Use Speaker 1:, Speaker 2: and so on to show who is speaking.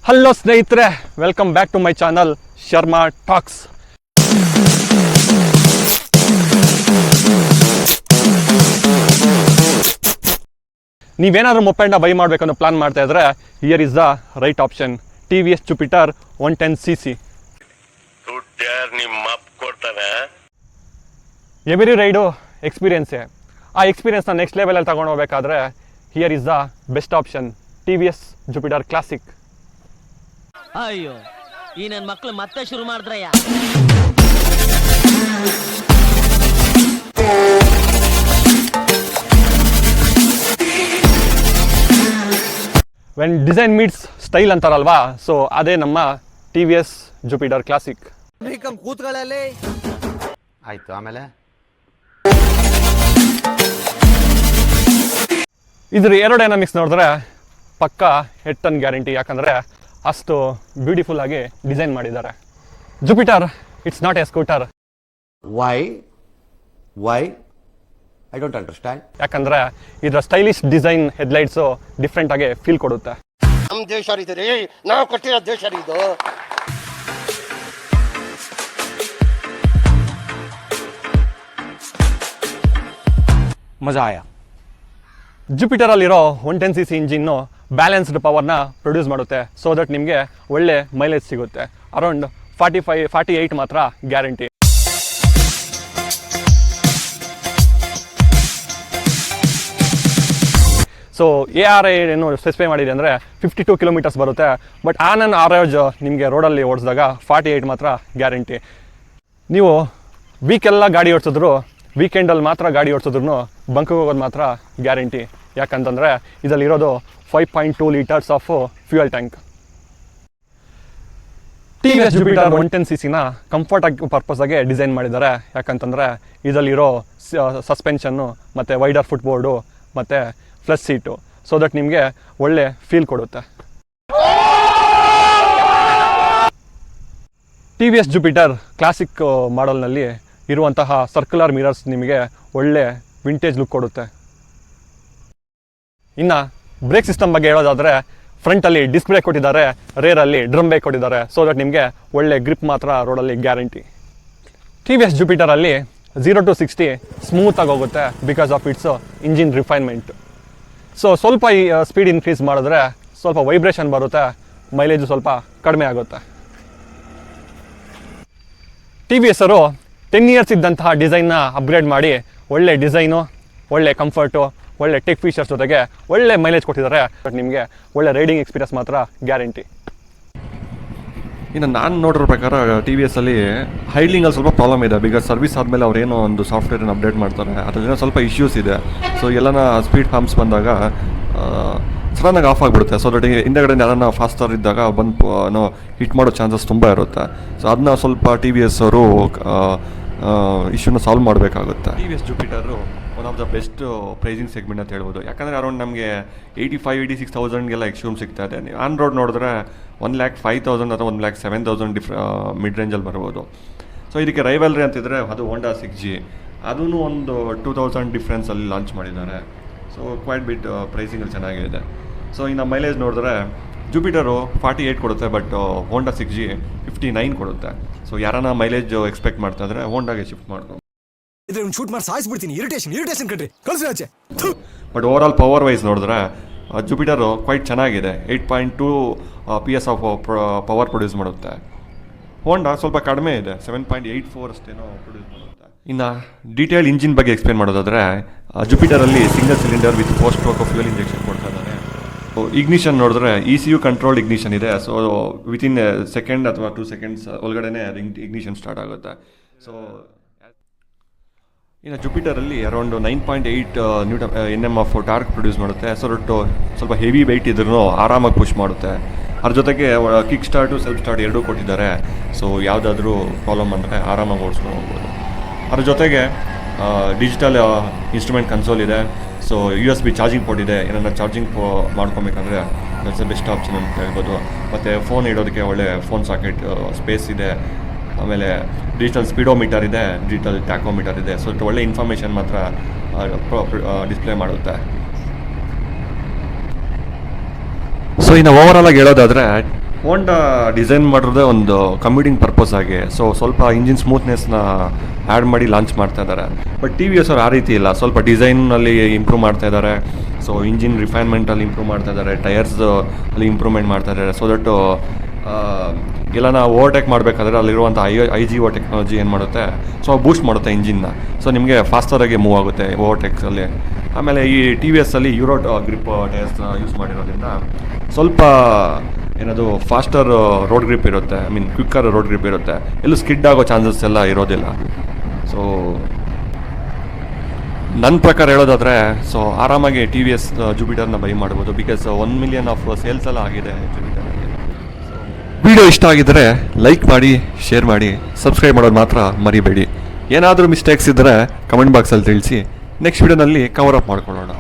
Speaker 1: Hello ಸ್ನೇಹಿತರೆ, welcome back to my channel Sharma talks. ನೀವೇನಾದ್ರೂ ಮೊಪೆಂಡ ಬೈ ಮಾಡಬೇಕನ್ನೋ ಪ್ಲಾನ್ ಮಾಡ್ತಾ ಇದ್ರೆ here is the right option. TVS Jupiter 110cc. Every ride ಎಕ್ಸ್ಪೀರಿಯನ್ಸೇ. ಆ ಎಕ್ಸ್ಪೀರಿಯನ್ಸ್ನ ನೆಕ್ಸ್ಟ್ ಲೆವೆಲಲ್ಲಿ ತಗೊಂಡು ಹೋಗ್ಬೇಕಾದ್ರೆ here is the best option, TVS Jupiter Classic.
Speaker 2: ಅಯ್ಯೋ, ಈ ನನ್ನ ಮಕ್ಕಳು ಮತ್ತೆ ಶುರು ಮಾಡಿದ್ರಯ್ಯ.
Speaker 1: ವೆನ್ ಡಿಸೈನ್ ಮೀಟ್ಸ್ ಸ್ಟೈಲ್ ಅಂತಾರಲ್ವಾ, ಸೊ ಅದೇ ನಮ್ಮ TVS Jupiter Classic.
Speaker 3: ಕೂತ್ಗಳಲ್ಲಿ ಆಯ್ತು. ಆಮೇಲೆ
Speaker 1: ಇದ್ರ ಏರೋಡೈನಾಮಿಕ್ಸ್ ನೋಡಿದ್ರೆ ಪಕ್ಕ ಹೆಡ್ ಟರ್ನ್ ಗ್ಯಾರಂಟಿ, ಯಾಕಂದರೆ ಅಷ್ಟು ಬ್ಯೂಟಿಫುಲ್ ಆಗಿ ಡಿಸೈನ್ ಮಾಡಿದ್ದಾರೆ. Jupiter it's not A scooter.
Speaker 3: Why I don't understand.
Speaker 1: ಯಾಕಂದರೆ ಇದರ ಸ್ಟೈಲಿಶ್ ಡಿಸೈನ್ ಹೆಡ್ಲೈಟ್ಸು ಡಿಫ್ರೆಂಟ್ ಆಗಿ ಫೀಲ್ ಕೊಡುತ್ತೆ.
Speaker 4: ನಮ್ಮ ದೇಶ ರೀ, ನಾವು ಕೊಟ್ಟಿರೋ ದೇಶ ಇದು.
Speaker 3: ಮಜಾ ಆಯಾ.
Speaker 1: ಜುಪಿಟರಲ್ಲಿರೋ 110cc ಇಂಜಿನ್ನು ಬ್ಯಾಲೆನ್ಸ್ಡ್ ಪವರ್ನ ಪ್ರೊಡ್ಯೂಸ್ ಮಾಡುತ್ತೆ, ಸೊ ದಟ್ ನಿಮಗೆ ಒಳ್ಳೆ ಮೈಲೇಜ್ ಸಿಗುತ್ತೆ. ಅರೌಂಡ್ 48 ಮಾತ್ರ ಗ್ಯಾರಂಟಿ. ಸೊ ARA ಏನು ಸ್ಪೆಸಿಫೈ ಮಾಡಿದೆ ಅಂದರೆ 52 ಕಿಲೋಮೀಟರ್ಸ್ ಬರುತ್ತೆ. ಬಟ್ ಆ ನನ್ನ ಆವರೇಜ್ ನಿಮಗೆ ರೋಡಲ್ಲಿ ಓಡಿಸಿದಾಗ 48 ಮಾತ್ರ ಗ್ಯಾರಂಟಿ. ನೀವು ವೀಕೆಲ್ಲ ಗಾಡಿ ಓಡಿಸಿದ್ರು, ವೀಕೆಂಡಲ್ಲಿ ಮಾತ್ರ ಗಾಡಿ ಓಡಿಸಿದ್ರು ಬಂಕಿಗೆ ಹೋಗೋದು ಮಾತ್ರ ಗ್ಯಾರಂಟಿ. ಯಾಕಂತಂದರೆ ಇದರಲ್ಲಿರೋದು 5.2 litres of fuel tank. TVS Jupiter 110cc comfort ಪರ್ಪಸಾಗೆ ಡಿಸೈನ್ ಮಾಡಿದ್ದಾರೆ. ಯಾಕಂತಂದರೆ ಇದರಲ್ಲಿರೋ ಸಸ್ಪೆನ್ಷನ್ನು ಮತ್ತು ವೈಡರ್ ಫುಟ್ಬೋರ್ಡು ಮತ್ತು ಫ್ಲಶ್ ಸೀಟು, ಸೊ ದಟ್ ನಿಮಗೆ ಒಳ್ಳೆ ಫೀಲ್ ಕೊಡುತ್ತೆ. TVS Jupiter ಕ್ಲಾಸಿಕ್ ಮಾಡೆಲ್ನಲ್ಲಿ ಇರುವಂತಹ ಸರ್ಕ್ಯುಲರ್ ಮಿರರ್ಸ್ ನಿಮಗೆ ಒಳ್ಳೆ ವಿಂಟೇಜ್ ಲುಕ್ ಕೊಡುತ್ತೆ. ಇನ್ನು ಬ್ರೇಕ್ ಸಿಸ್ಟಮ್ ಬಗ್ಗೆ ಹೇಳೋದಾದರೆ ಫ್ರಂಟಲ್ಲಿ ಡಿಸ್ಕ್ ಬ್ರೇಕ್ ಕೊಟ್ಟಿದ್ದಾರೆ, ರೇರಲ್ಲಿ ಡ್ರಮ್ ಬ್ರೇಕ್ ಕೊಟ್ಟಿದ್ದಾರೆ, ಸೊ ದಟ್ ನಿಮಗೆ ಒಳ್ಳೆ ಗ್ರಿಪ್ ಮಾತ್ರ ರೋಡಲ್ಲಿ ಗ್ಯಾರಂಟಿ. TVS Jupiterರಲ್ಲಿ 0 to 60 ಸ್ಮೂತಾಗಿ ಹೋಗುತ್ತೆ because of it's engine refinement. So ಸ್ವಲ್ಪ ಈ ಸ್ಪೀಡ್ ಇನ್ಕ್ರೀಸ್ ಮಾಡಿದ್ರೆ ಸ್ವಲ್ಪ ವೈಬ್ರೇಷನ್ ಬರುತ್ತೆ, ಮೈಲೇಜು ಸ್ವಲ್ಪ ಕಡಿಮೆ ಆಗುತ್ತೆ. TVS ಅವರು 10 ಇಯರ್ಸ್ ಇದ್ದಂತಹ ಡಿಸೈನ್ನ ಅಪ್ಗ್ರೇಡ್ ಮಾಡಿ ಒಳ್ಳೆ ಡಿಸೈನು, ಒಳ್ಳೆ ಕಂಫರ್ಟು, ಒಳ್ಳೆ ಟೆಕ್ ಫೀಚರ್ಸ್ ಜೊತೆಗೆ ಒಳ್ಳೆ ಮೈಲೇಜ್ ಕೊಟ್ಟಿದ್ದಾರೆ. ಬಟ್ ನಿಮಗೆ ಒಳ್ಳೆ ರೈಡಿಂಗ್ ಎಕ್ಸ್ಪೀರಿಯನ್ಸ್ ಮಾತ್ರ ಗ್ಯಾರಂಟಿ.
Speaker 5: ಇನ್ನು ನಾನು ನೋಡಿರೋ ಪ್ರಕಾರ TVSಲ್ಲಿ ಹೈಡ್ಲಿಂಗಲ್ಲಿ ಸ್ವಲ್ಪ ಪ್ರಾಬ್ಲಮ್ ಇದೆ. ಬಿಕಾಸ್ ಸರ್ವಿಸ್ ಆದಮೇಲೆ ಅವ್ರೇನೋ ಒಂದು ಸಾಫ್ಟ್ವೇರನ್ನು ಅಪ್ಡೇಟ್ ಮಾಡ್ತಾರೆ, ಅದರಿಂದ ಸ್ವಲ್ಪ ಇಶ್ಯೂಸ್ ಇದೆ. ಸೊ ಎಲ್ಲನ ಸ್ಪೀಡ್ ಹಂಪ್ಸ್ ಬಂದಾಗ ಸಡನ್ನಾಗಿ ಆಫ್ ಆಗಿಬಿಡುತ್ತೆ. ಸೊ ದಟ್ ಹಿಂದೆಗಡೆ ಯಾರನ್ನ ಫಾಸ್ಟರ್ ಇದ್ದಾಗ ಬಂದು ಹಿಟ್ ಮಾಡೋ ಚಾನ್ಸಸ್ ತುಂಬ ಇರುತ್ತೆ. ಸೊ ಅದನ್ನ ಸ್ವಲ್ಪ TVS ಅವರು ಇಶ್ಯೂನ ಸಾಲ್ವ್ ಮಾಡಬೇಕಾಗುತ್ತೆ. TVS Jupiter one of the best pricing segment ಅಂತ ಹೇಳ್ಬೋದು. ಯಾಕಂದರೆ ಅರೌಂಡ್ ನಮಗೆ 85,000-86,000ಗೆಲ್ಲ ಎಕ್ಸ್ಟ್ರೀಮ್ ಸಿಗ್ತಾ ಇದೆ. ನೀವು ಆನ್ ರೋಡ್ ನೋಡಿದ್ರೆ 1,05,000 ಅಥವಾ 1,07,000 ಮಿಡ್ ರೇಂಜಲ್ಲಿ ಬರ್ಬೋದು. ಸೊ ಇದಕ್ಕೆ ರೈವಲ್ರಿ ಅಂತಿದ್ರೆ ಅದು Honda 6G, ಅದೂ ಒಂದು 2,000 ಡಿಫ್ರೆನ್ಸಲ್ಲಿ ಲಾಂಚ್ ಮಾಡಿದ್ದಾರೆ. ಸೊ ಕ್ವೈಟ್ ಬಿಟ್ ಪ್ರೈಸಿಂಗಲ್ಲಿ ಚೆನ್ನಾಗಿದೆ. ಸೊ ಇನ್ನು ಮೈಲೇಜ್ ನೋಡಿದ್ರೆ ಜುಪಿಟರು 48 ಕೊಡುತ್ತೆ, ಬಟ್ Honda 6G 59 ಕೊಡುತ್ತೆ. ಸೊ ಯಾರನ್ನ ಮೈಲೇಜ್ ಎಕ್ಸ್ಪೆಕ್ಟ್ ಮಾಡ್ತಾ ಇದ್ರೆ ಹೋಂಡಾಗೆ ಶಿಫ್ಟ್ ಮಾಡ್ಕೊಂಡು
Speaker 6: ಶೂಟ್ ಮಾಡಿ ಸಾಯಿಸ್ಬಿಡ್ತೀನಿ. ಇರಿಟೇಷನ್ ಕಣ್ರಿ, ಕಳ್ಸಿ ಆಚೆ.
Speaker 5: But overall power wise ನೋಡಿದ್ರೆ ಜುಪಿಟರು ಕ್ವೈಟ್ ಚೆನ್ನಾಗಿದೆ. 8.2 PS ಆಫ್ ಪವರ್ ಪ್ರೊಡ್ಯೂಸ್ ಮಾಡುತ್ತೆ. ಹೋಂಡಾ ಸ್ವಲ್ಪ ಕಡಿಮೆ ಇದೆ, 7.84 ಅಷ್ಟೇನೋ ಪ್ರೊಡ್ಯೂಸ್ ಮಾಡುತ್ತೆ. ಇನ್ನು ಡೀಟೇಲ್ ಇಂಜಿನ್ ಬಗ್ಗೆ ಎಕ್ಸ್ಪ್ಲೇನ್ ಮಾಡೋದಾದರೆ ಜುಪಿಟರಲ್ಲಿ single cylinder with 4 stroke fuel injection ಕೊಡ್ತಾ ಇದ್ದಾರೆ. ಇಗ್ನಿಷನ್ ನೋಡಿದ್ರೆ ECU ಕಂಟ್ರೋಲ್ಡ್ ಇಗ್ನಿಷನ್ ಇದೆ. ಸೊ ವಿತಿನ್ ಸೆಕೆಂಡ್ ಅಥವಾ 2 seconds ಒಳಗಡೆನೆ ಇಗ್ನಿಷನ್ ಸ್ಟಾರ್ಟ್ ಆಗುತ್ತೆ. ಸೊ ಇನ್ನು ಜುಪಿಟರಲ್ಲಿ around 9.8 Nm of torque produce ಮಾಡುತ್ತೆ. ಸೊ ಸ್ವಲ್ಪ ಹೆವಿ ವೆಯ್ಟ್ ಇದ್ರೂ ಆರಾಮಾಗಿ ಪುಷ್ ಮಾಡುತ್ತೆ. ಅದ್ರ ಜೊತೆಗೆ ಕಿಕ್ ಸ್ಟಾರ್ಟು ಸೆಲ್ಫ್ ಸ್ಟಾರ್ಟ್ ಎರಡೂ ಕೊಟ್ಟಿದ್ದಾರೆ. ಸೊ ಯಾವುದಾದ್ರೂ ಪ್ರಾಬ್ಲಮ್ ಅಂದರೆ ಆರಾಮಾಗಿ ಓಡಿಸ್ಕೊಂಡು ಹೋಗ್ಬೋದು. ಅದ್ರ ಜೊತೆಗೆ ಡಿಜಿಟಲ್ ಇನ್ಸ್ಟ್ರೂಮೆಂಟ್ ಕನ್ಸೋಲ್ ಇದೆ. ಸೊ USB ಚಾರ್ಜಿಂಗ್ ಪೋರ್ಟ್ ಇದೆ. ಏನನ್ನ ಚಾರ್ಜಿಂಗ್ ಮಾಡ್ಕೊಬೇಕಂದ್ರೆ ದಟ್ಸ್ ದ ಬೆಸ್ಟ್ ಆಪ್ಷನ್ ಅಂತ ಹೇಳ್ಬೋದು. ಮತ್ತು ಫೋನ್ ಇಡೋದಕ್ಕೆ ಒಳ್ಳೆ ಫೋನ್ ಸಾಕೆಟ್ ಸ್ಪೇಸ್ ಇದೆ. ಆಮೇಲೆ ಡಿಜಿಟಲ್ ಸ್ಪೀಡೋಮೀಟರ್ ಇದೆ, ಡಿಜಿಟಲ್ ಟ್ಯಾಕೋಮೀಟರ್ ಇದೆ. ಸೊ ಒಳ್ಳೆ ಇನ್ಫಾರ್ಮೇಷನ್ ಮಾತ್ರ ಡಿಸ್ಪ್ಲೇ ಮಾಡುತ್ತೆ. ಸೊ ಇನ್ನು ಓವರಾಲ್ ಆಗಿ ಹೇಳೋದಾದರೆ ಹೋಂಡಾ ಡಿಸೈನ್ ಮಾಡಿರೋದೇ ಒಂದು ಕಮ್ಯೂಟಿಂಗ್ ಪರ್ಪಸ್ ಆಗಿ, ಸೊ ಸ್ವಲ್ಪ ಇಂಜಿನ್ ಸ್ಮೂತ್ನೆಸ್ನ ಆ್ಯಡ್ ಮಾಡಿ ಲಾಂಚ್ ಮಾಡ್ತಾ ಇದ್ದಾರೆ. ಬಟ್ ಟಿ ವಿ ಎಸ್ ಅವ್ರು ಆ ರೀತಿ ಇಲ್ಲ, ಸ್ವಲ್ಪ ಡಿಸೈನಲ್ಲಿ ಇಂಪ್ರೂವ್ ಮಾಡ್ತಾ ಇದ್ದಾರೆ. ಸೊ ಇಂಜಿನ್ ರಿಫೈನ್ಮೆಂಟಲ್ಲಿ ಇಂಪ್ರೂವ್ ಮಾಡ್ತಾ ಇದ್ದಾರೆ, ಟೈರ್ಸ್ ಅಲ್ಲಿ ಇಂಪ್ರೂವ್ಮೆಂಟ್ ಮಾಡ್ತಾ ಇದ್ದಾರೆ. ಸೊ ದಟ್ ಎಲ್ಲ ನಾವು ಓವರ್ಟೇಕ್ ಮಾಡಬೇಕಾದ್ರೆ ಅಲ್ಲಿರುವಂಥ IGO ಟೆಕ್ನಾಲಜಿ ಏನು ಮಾಡುತ್ತೆ, ಸೊ ಬೂಸ್ಟ್ ಮಾಡುತ್ತೆ ಇಂಜಿನ್ನ. ಸೊ ನಿಮಗೆ ಫಾಸ್ಟರಾಗಿ ಮೂವ್ ಆಗುತ್ತೆ ಓವರ್ಟೇಕ್ಸಲ್ಲಿ. ಆಮೇಲೆ ಈ ಟಿ ವಿ ಎಸ್ಸಲ್ಲಿ ಯೂರೋ ಗ್ರಿಪ್ ಟೈರ್ಸ್ನ ಯೂಸ್ ಮಾಡಿರೋದ್ರಿಂದ ಸ್ವಲ್ಪ ಏನದು ಫಾಸ್ಟರ್ ರೋಡ್ ಗ್ರಿಪ್ ಇರುತ್ತೆ, I mean quicker road grip ಇರುತ್ತೆ, ಎಲ್ಲೂ ಸ್ಕಿಡ್ ಆಗೋ ಚಾನ್ಸಸ್ ಎಲ್ಲ ಇರೋದಿಲ್ಲ. ಸೊ ನನ್ನ ಪ್ರಕಾರ ಹೇಳೋದಾದರೆ ಸೊ ಆರಾಮಾಗಿ ಟಿ ವಿ ಎಸ್ ಜುಪಿಟರ್ನ ಬೈ ಮಾಡ್ಬೋದು, ಬಿಕಾಸ್ 1 million ಆಫ್ ಸೇಲ್ಸ್ ಎಲ್ಲ ಆಗಿದೆ ಜುಪಿಟರಲ್ಲಿ. ವಿಡಿಯೋ ಇಷ್ಟ ಆಗಿದ್ದರೆ ಲೈಕ್ ಮಾಡಿ, ಶೇರ್ ಮಾಡಿ, ಸಬ್ಸ್ಕ್ರೈಬ್ ಮಾಡೋದು ಮಾತ್ರ ಮರಿಬೇಡಿ. ಏನಾದರೂ ಮಿಸ್ಟೇಕ್ಸ್ ಇದ್ದರೆ ಕಮೆಂಟ್ ಬಾಕ್ಸಲ್ಲಿ ತಿಳಿಸಿ, ನೆಕ್ಸ್ಟ್ ವಿಡಿಯೋನಲ್ಲಿ ಕವರ್ ಅಪ್ ಮಾಡ್ಕೊಳ್ಳೋಣ.